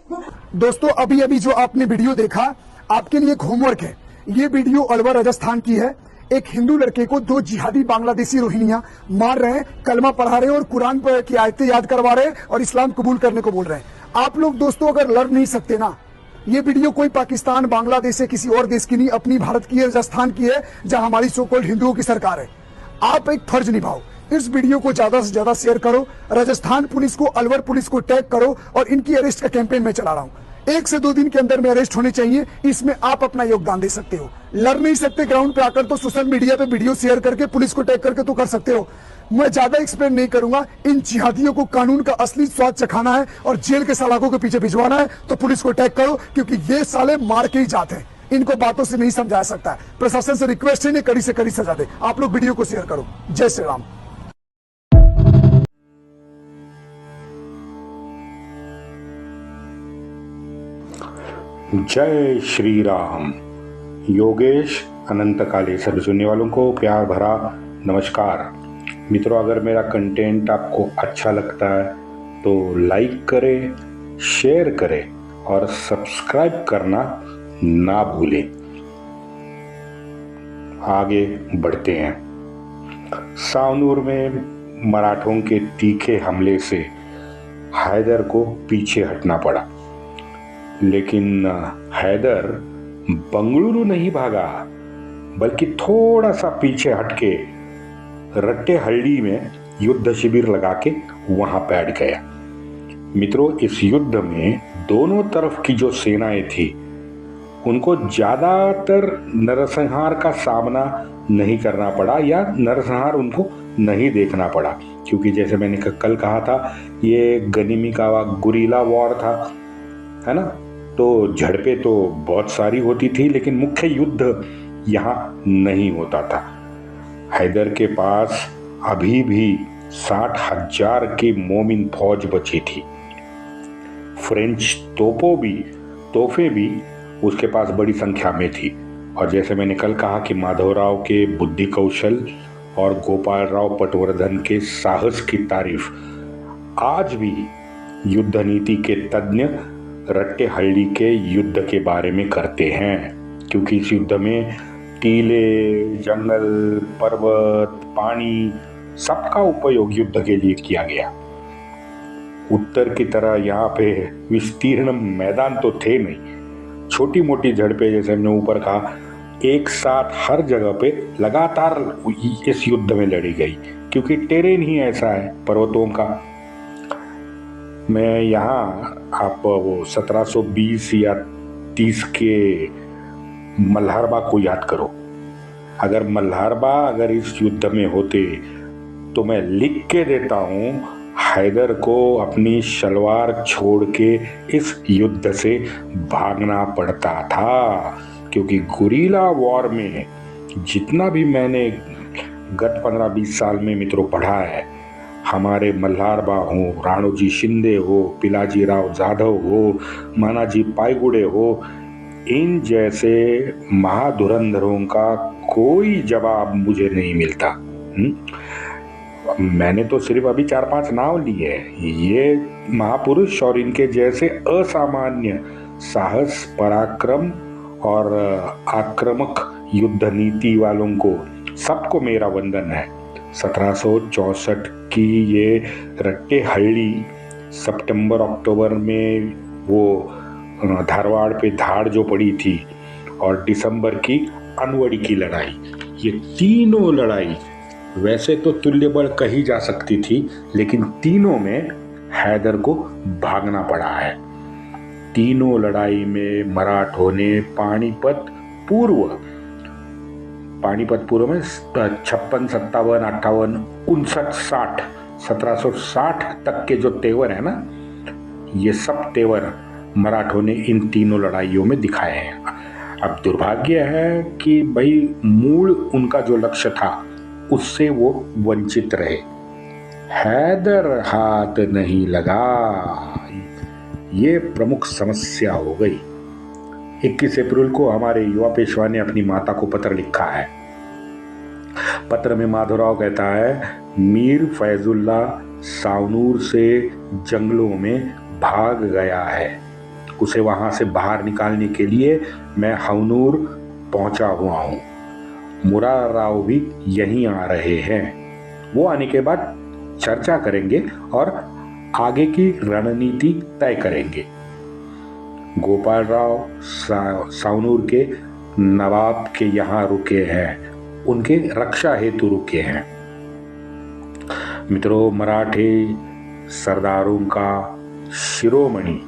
दोस्तों अभी अभी जो आपने वीडियो देखा, आपके लिए एक होमवर्क है। ये वीडियो अलवर राजस्थान की है। एक हिंदू लड़के को दो जिहादी बांग्लादेशी रोहिंग्या मार रहे हैं, कलमा पढ़ा रहे हैं और कुरान की आयतें याद करवा रहे हैं और इस्लाम कबूल करने को बोल रहे हैं। आप लोग दोस्तों अगर लड़ नहीं सकते ना, ये वीडियो कोई पाकिस्तान, बांग्लादेश या किसी और देश की नहीं, अपनी भारत की है, राजस्थान की है, जहां हमारी सो कॉल्ड हिंदुओं की सरकार है। आप एक फर्ज निभाओ, इस वीडियो को ज्यादा से ज्यादा शेयर करो, राजस्थान पुलिस को, अलवर पुलिस को टैग करो और इनकी अरेस्ट का कैंपेन मैं चला रहा हूं। 1 से 2 दिन के अंदर में अरेस्ट होने चाहिए। इसमें आप अपना योगदान दे सकते हो। लड़ नहीं सकते ग्राउंड पे आकर तो सोशल मीडिया पे वीडियो शेयर करके, पुलिस को टैग करके तो कर सकते हो। मैं ज्यादा एक्सप्लेन नहीं करूंगा। इन जिहादियों को कानून का असली स्वाद चखाना है और जेल के सलाखों के पीछे भिजवाना है तो पुलिस को टैग करो, क्योंकि ये साले मार के ही जाते हैं। इनको बातों से नहीं समझा सकता है। प्रशासन से रिक्वेस्ट है, कड़ी से कड़ी सजा दे। आप लोग वीडियो को शेयर करो। जय श्री राम। जय श्री राम। योगेश अनंत काले सभी सुनने वालों को प्यार भरा नमस्कार। मित्रों, अगर मेरा कंटेंट आपको अच्छा लगता है तो लाइक करें, शेयर करें और सब्सक्राइब करना ना भूलें। आगे बढ़ते हैं। सावनूर में मराठों के तीखे हमले से हैदर को पीछे हटना पड़ा, लेकिन हैदर बंगलुरु नहीं भागा, बल्कि थोड़ा सा पीछे हटके रट्टेहल्ली में युद्ध शिविर लगा के वहां बैठ गया। मित्रों, इस युद्ध में दोनों तरफ की जो सेनाएं थी उनको ज्यादातर नरसंहार का सामना नहीं करना पड़ा या नरसंहार उनको नहीं देखना पड़ा, क्योंकि जैसे मैंने कल कहा था, ये गनीमी का गुरीला वॉर था, है ना। तो झड़पें तो बहुत सारी होती थी, लेकिन मुख्य युद्ध यहाँ नहीं होता था। हैदर के पास अभी भी 60,000 की मोमिन फौज बची थी। फ्रेंच तोपें भी उसके पास बड़ी संख्या में थी। और जैसे मैंने कल कहा कि माधवराव के बुद्धि कौशल और गोपाल राव पटवर्धन के साहस की तारीफ आज भी युद्ध नीति के तज्ञ रट्टेहल्ली के युद्ध के बारे में करते हैं, क्योंकि इस युद्ध में टीले, जंगल, पर्वत, पानी सबका उपयोग युद्ध के लिए किया गया। उत्तर की तरह यहाँ पे विस्तीर्ण मैदान तो थे नहीं। छोटी मोटी झड़पें, जैसे हमने ऊपर कहा, एक साथ हर जगह पे लगातार इस युद्ध में लड़ी गई, क्योंकि टेरेन ही ऐसा है पर्वतों का। मैं यहाँ आप वो 1720 या 30 के मल्हारबा को याद करो। अगर मल्हारबा इस युद्ध में होते तो मैं लिख के देता हूँ, हैदर को अपनी शलवार छोड़ के इस युद्ध से भागना पड़ता था, क्योंकि गुरीला वॉर में जितना भी मैंने गत 15-20 साल में मित्रों पढ़ा है, हमारे मल्हारबा हो, राणोजी शिंदे हो, पिलाजी राव जाधव हो, मानाजी पाईगुड़े हो, इन जैसे महाधुरंधरों का कोई जवाब मुझे नहीं मिलता। मैंने तो सिर्फ अभी 4-5 नाम लिए। ये महापुरुष और इनके जैसे असामान्य साहस, पराक्रम और आक्रामक युद्ध नीति वालों को सबको मेरा वंदन है। 1764 की ये रट्टेहल्ली सितंबर अक्टूबर में वो धारवाड़ पे धाड़ जो पड़ी थी, और दिसंबर की अनवड़ी की लड़ाई, ये तीनों लड़ाई वैसे तो तुल्यबल कही जा सकती थी, लेकिन तीनों में हैदर को भागना पड़ा है। तीनों लड़ाई में मराठों ने पानीपत पूर्व में 56, 57, 58, 59, 60, 1760 तक के जो तेवर है ना, ये सब तेवर मराठों ने इन तीनों लड़ाइयों में दिखाए हैं। अब दुर्भाग्य है कि भाई मूल उनका जो लक्ष्य था उससे वो वंचित रहे। हैदर हाथ नहीं लगा, ये प्रमुख समस्या हो गई। 21 अप्रैल को हमारे युवा पेशवा ने अपनी माता को पत्र लिखा है। पत्र में माधवराव कहता है, मीर फैजुल्ला सावनूर से जंगलों में भाग गया है। उसे वहां से बाहर निकालने के लिए मैं हवनूर पहुंचा हुआ हूं। मुरार राव भी यहीं आ रहे हैं। वो आने के बाद चर्चा करेंगे और आगे की रणनीति तय करेंगे। गोपाल राव सावनूर के नवाब के यहाँ रुके हैं, उनके रक्षा हेतु रुके हैं। मित्रों, मराठे सरदारों का शिरोमणि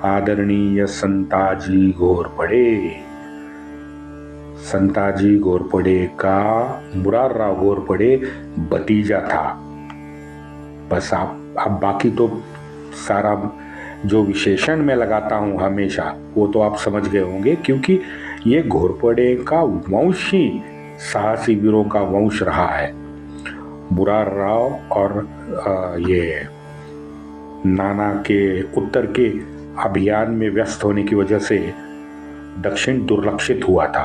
आदरणीय संताजी घोरपड़े, संताजी घोरपड़े का मुरार राव घोरपड़े भतीजा था। बस आप बाकी तो सारा जो विशेषण मैं लगाता हूं हमेशा वो तो आप समझ गए होंगे, क्योंकि ये घोरपड़े का वंश ही साहसी वीरों का वंश रहा है। मुरार राव और ये नाना के उत्तर के अभियान में व्यस्त होने की वजह से दक्षिण दुर्लक्षित हुआ था,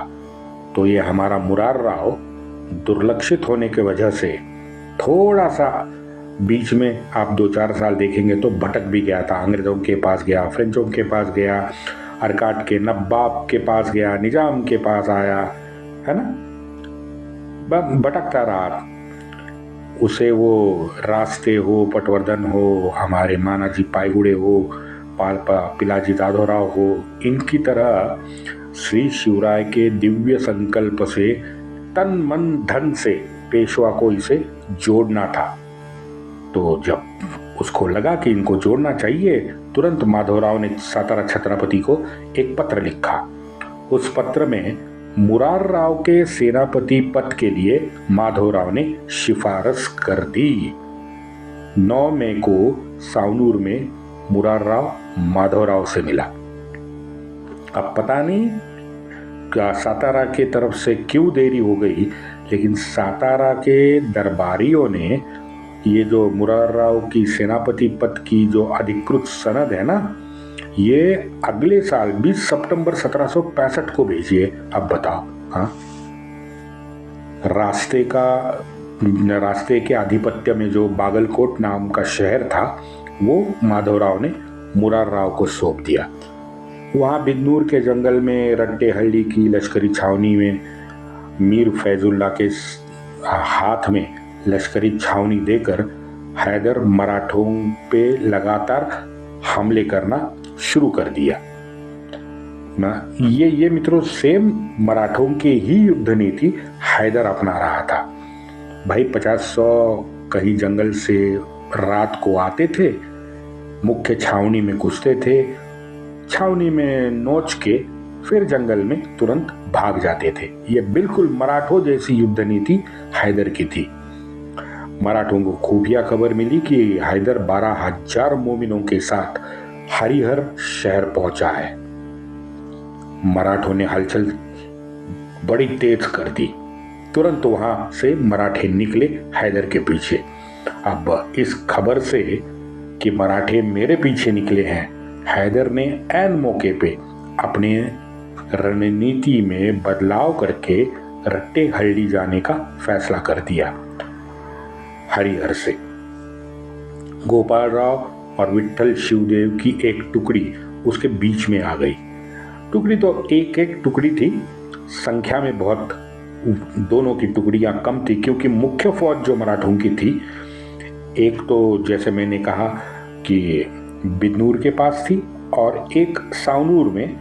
तो ये हमारा मुरार राव दुर्लक्षित होने की वजह से थोड़ा सा बीच में आप 2-4 साल देखेंगे तो भटक भी गया था। अंग्रेजों के पास गया, फ्रेंचों के पास गया, अरकाट के नवाब के पास गया, निजाम के पास आया, है ना, भटकता रहा। उसे वो रास्ते हो, पटवर्धन हो, हमारे मानाजी पायगुड़े हो, पिलाजी दादोराव हो, इनकी तरह श्री शिवराय के दिव्य संकल्प से तन मन धन से पेशवा को इसे जोड़ना था। तो जब उसको लगा कि इनको जोड़ना चाहिए, तुरंत माधवराव ने सातारा छत्रपति को एक पत्र लिखा। उस पत्र में मुरार राव के सेनापति पद के लिए माधवराव ने सिफारिश कर दी। 9 मई को सावनूर में मुरार राव माधवराव से मिला। अब पता नहीं क्या सातारा के तरफ से क्यों देरी हो गई, लेकिन सातारा के दरबारियों ने ये जो मुरार राव की सेनापति पद की जो अधिकृत सनद है ना, ये अगले साल 20 सितंबर 1765 को भेजिए। अब बताओ, हाँ, रास्ते के आधिपत्य में जो बागलकोट नाम का शहर था वो माधवराव ने मुरार राव को सौंप दिया। वहाँ बिदनूर के जंगल में रट्टेहल्ली की लश्करी छावनी में मीर फैजुल्ला के हाथ में लश्करी छावनी देकर हैदर मराठों पे लगातार हमले करना शुरू कर दिया। ये मित्रों सेम मराठों की ही युद्ध नीति हैदर अपना रहा था। भाई 50-100 कहीं जंगल से रात को आते थे, मुख्य छावनी में घुसते थे, छावनी में नोच के फिर जंगल में तुरंत भाग जाते थे। ये बिल्कुल मराठों जैसी युद्ध नीति हैदर की थी। मराठों को खुफिया खबर मिली कि हैदर 12,000 मोमिनों के साथ हरिहर शहर पहुंचा है। मराठों ने हलचल बड़ी तेज कर दी। तुरंत वहां से मराठे निकले हैदर के पीछे। अब इस खबर से कि मराठे मेरे पीछे निकले हैं, हैदर ने ऐन मौके पे अपने रणनीति में बदलाव करके रट्टेहल्ली जाने का फैसला कर दिया। हरिहर से गोपाल राव और विट्ठल शिवदेव की एक टुकड़ी उसके बीच में आ गई। टुकड़ी तो एक टुकड़ी थी, संख्या में बहुत दोनों की टुकड़ियां कम थी, क्योंकि मुख्य फौज जो मराठों की थी, एक तो जैसे मैंने कहा कि बिदनूर के पास थी और एक सावनूर में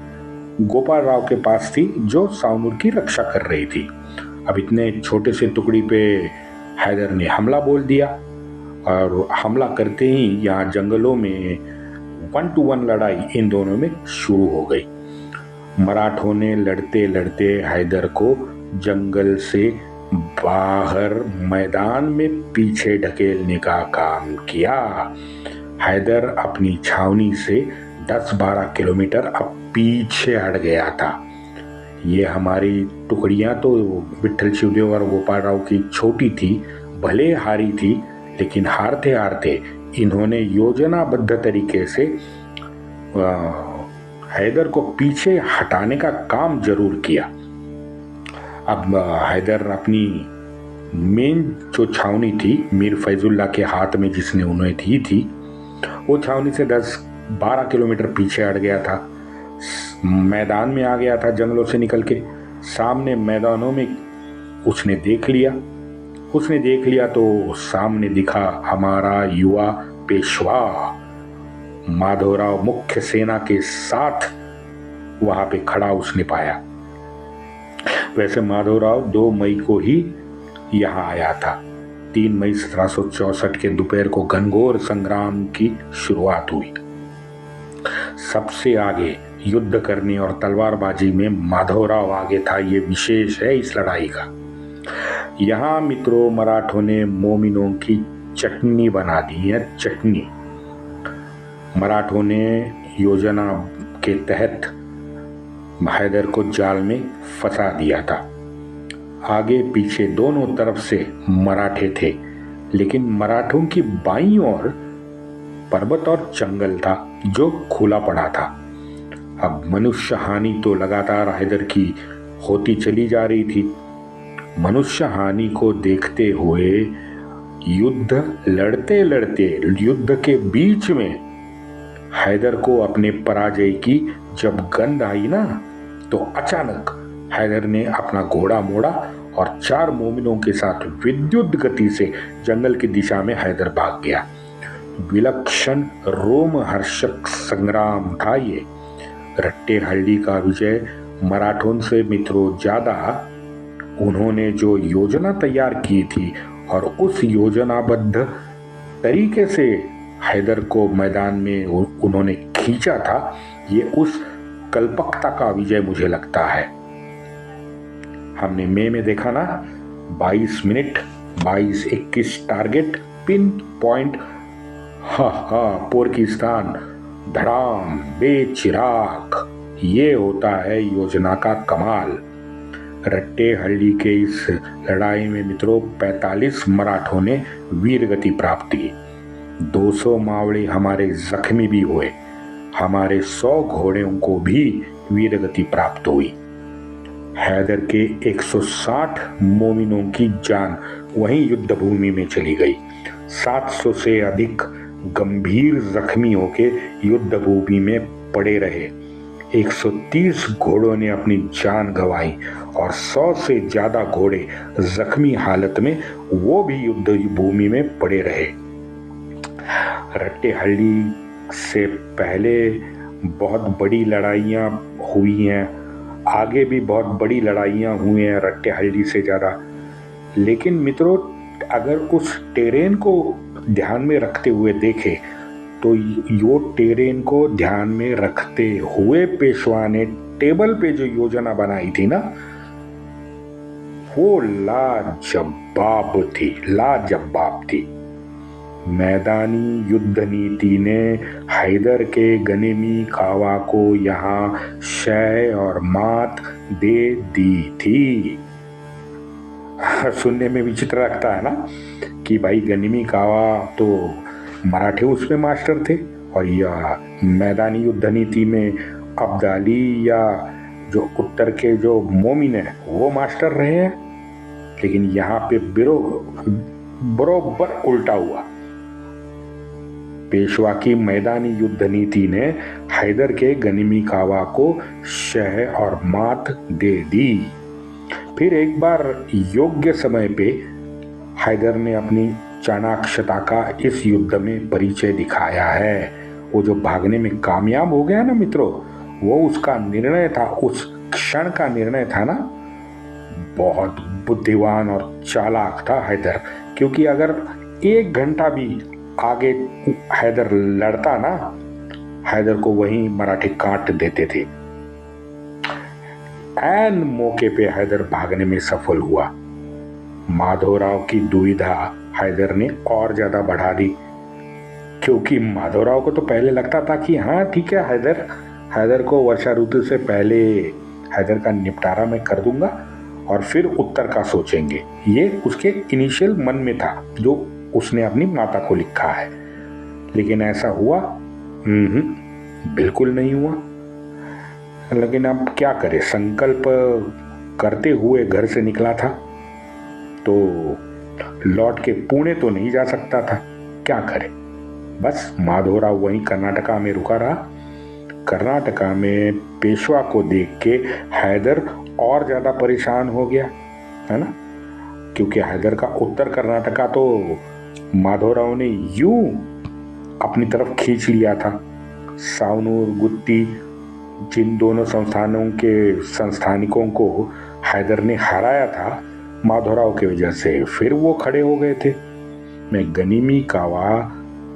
गोपाल राव के पास थी जो सावनूर की रक्षा कर रही थी। अब इतने छोटे से टुकड़ी पे हैदर ने हमला बोल दिया और हमला करते ही यहाँ जंगलों में 1-to-1 लड़ाई इन दोनों में शुरू हो गई। मराठों ने लड़ते लड़ते हैदर को जंगल से बाहर मैदान में पीछे ढकेलने का काम किया। हैदर अपनी छावनी से 10-12 किलोमीटर अब पीछे हट गया था। ये हमारी टुकड़ियां तो विट्ठल शिवदेव और गोपाल राव की छोटी थी, भले हारी थी, लेकिन हारते हारते इन्होंने योजनाबद्ध तरीके से हैदर को पीछे हटाने का काम जरूर किया। अब हैदर अपनी मेन जो छावनी थी मीर फैजुल्ला के हाथ में जिसने उन्हें दी थी, वो छावनी से 10 12 किलोमीटर पीछे हट गया था, मैदान में आ गया था जंगलों से निकल के। सामने मैदानों में उसने देख लिया तो सामने दिखा हमारा युवा पेशवा माधवराव मुख्य सेना के साथ वहां पे खड़ा उसने पाया। वैसे माधवराव 2 मई को ही यहां आया था। 3 मई 1764 के दोपहर को घनघोर संग्राम की शुरुआत हुई। सबसे आगे युद्ध करने और तलवारबाजी में माधवराव आगे था, ये विशेष है इस लड़ाई का। यहां मित्रों मराठों ने मोमिनों की चटनी बना दी है, चटनी। मराठों ने योजना के तहत हैदर को जाल में फंसा दिया था। आगे पीछे दोनों तरफ से मराठे थे, लेकिन मराठों की बाईं ओर पर्वत और जंगल था जो खुला पड़ा था। अब मनुष्य हानि तो लगातार हैदर की होती चली जा रही थी। मनुष्य हानि को देखते हुए युद्ध लड़ते लड़ते युद्ध के बीच में हैदर को अपने पराजय की जब गंध आई ना, तो अचानक हैदर ने अपना घोड़ा मोड़ा और 4 मोमिनों के साथ विद्युत गति से जंगल की दिशा में हैदर भाग गया। विलक्षण रोमहर्षक संग्राम था ये। रट्टेहल्ली का विजय मराठों से मित्रों ज्यादा उन्होंने जो योजना तैयार की थी और उस योजनाबद्ध तरीके से हैदर को मैदान में उन्होंने खींचा था, ये उस कल्पकता का विजय मुझे लगता है। हमने मई में देखा ना, 22 मिनट 22:21 टारगेट पिन पॉइंट, पोरकिस्तान धड़ाम बेचिराग। ये होता है योजना का कमाल। रट्टेहल्ली के इस लड़ाई में मित्रों 45 मराठों ने वीरगति प्राप्त की। 200 मावड़े हमारे जख्मी भी हुए। हमारे 100 घोड़ों को भी वीरगति प्राप्त हुई। हैदर के 160 मोमिनों की जान वहीं युद्ध भूमि में चली गई। 700 से अधिक गंभीर जख्मी होके युद्ध भूमि में पड़े रहे। 130 घोड़ों ने अपनी जान गंवाई और 100 से ज्यादा घोड़े जख्मी हालत में वो भी युद्ध भूमि में पड़े रहे। रट्टेहल्ली से पहले बहुत बड़ी लड़ाइयाँ हुई हैं, आगे भी बहुत बड़ी लड़ाइयाँ हुई हैं रट्टेहल्ली से ज़्यादा। लेकिन मित्रों अगर उस टेरेन को ध्यान में रखते हुए देखें तो यो टेरेन को ध्यान में रखते हुए पेशवा ने टेबल पे जो योजना बनाई थी ना, वो लाजवाब थी। मैदानी युद्ध नीति ने हैदर के गनिमी कावा को यहाँ शय और मात दे दी थी। सुनने में विचित्र लगता है ना कि भाई गनिमी कावा तो मराठे उसमें मास्टर थे और यह मैदानी युद्ध नीति में अब्दाली या जो उत्तर के जो मोमिन है वो मास्टर रहे हैं। लेकिन यहाँ पे बरोबर उल्टा हुआ। पेशवा की मैदानी युद्ध नीति ने हैदर के गनिमी कावा को शह और मात दे दी। फिर एक बार योग्य समय पे हैदर ने अपनी चाणाक्षता का इस युद्ध में परिचय दिखाया है। वो जो भागने में कामयाब हो गया ना मित्रों, वो उसका निर्णय था, उस क्षण का निर्णय था ना, बहुत बुद्धिमान और चालाक था हैदर। क्योंकि अगर 1 घंटा भी आगे हैदर लड़ता ना, हैदर को वहीं मराठे काट देते थे। ऐन मौके पे हैदर भागने में सफल हुआ। माधवराव की दुविधा हैदर ने और ज्यादा बढ़ा दी, क्योंकि माधवराव को तो पहले लगता था कि हाँ ठीक है, हैदर को वर्षा ऋतु से पहले हैदर का निपटारा मैं कर दूंगा और फिर उत्तर का सोचेंगे। ये उसके इनिशियल मन में था जो उसने अपनी माता को लिखा है। लेकिन ऐसा हुआ? बिल्कुल नहीं हुआ। लेकिन अब क्या करे, संकल्प करते हुए घर से निकला था तो लौट के पुणे तो नहीं जा सकता था, क्या करे। बस माधवराव वहीं कर्नाटका में रुका रहा। कर्नाटका में पेशवा को देख के हैदर और ज़्यादा परेशान हो गया, है ना, क्योंकि हैदर का उत्तर कर्नाटका तो माधवराव ने यूं अपनी तरफ खींच लिया था। सावनूर, गुत्ती, जिन दोनों संस्थानों के संस्थानिकों को हैदर ने हराया था माधवराव की वजह से, फिर वो खड़े हो गए थे। मैं गनीमी कावा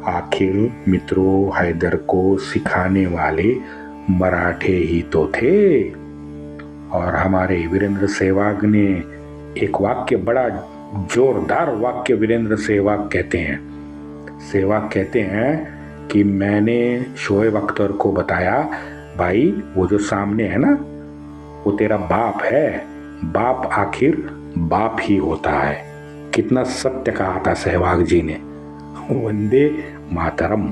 आखिर मित्रों हैदर को सिखाने वाले मराठे ही तो थे। और हमारे वीरेंद्र सहवाग ने एक वाक्य, बड़ा जोरदार वाक्य वीरेंद्र सहवाग कहते हैं। सहवाग कहते हैं कि मैंने शोएब अख्तर को बताया, भाई वो जो सामने है ना वो तेरा बाप है, बाप आखिर बाप ही होता है। कितना सत्य कहा था सहवाग जी ने। वंदे मातरम।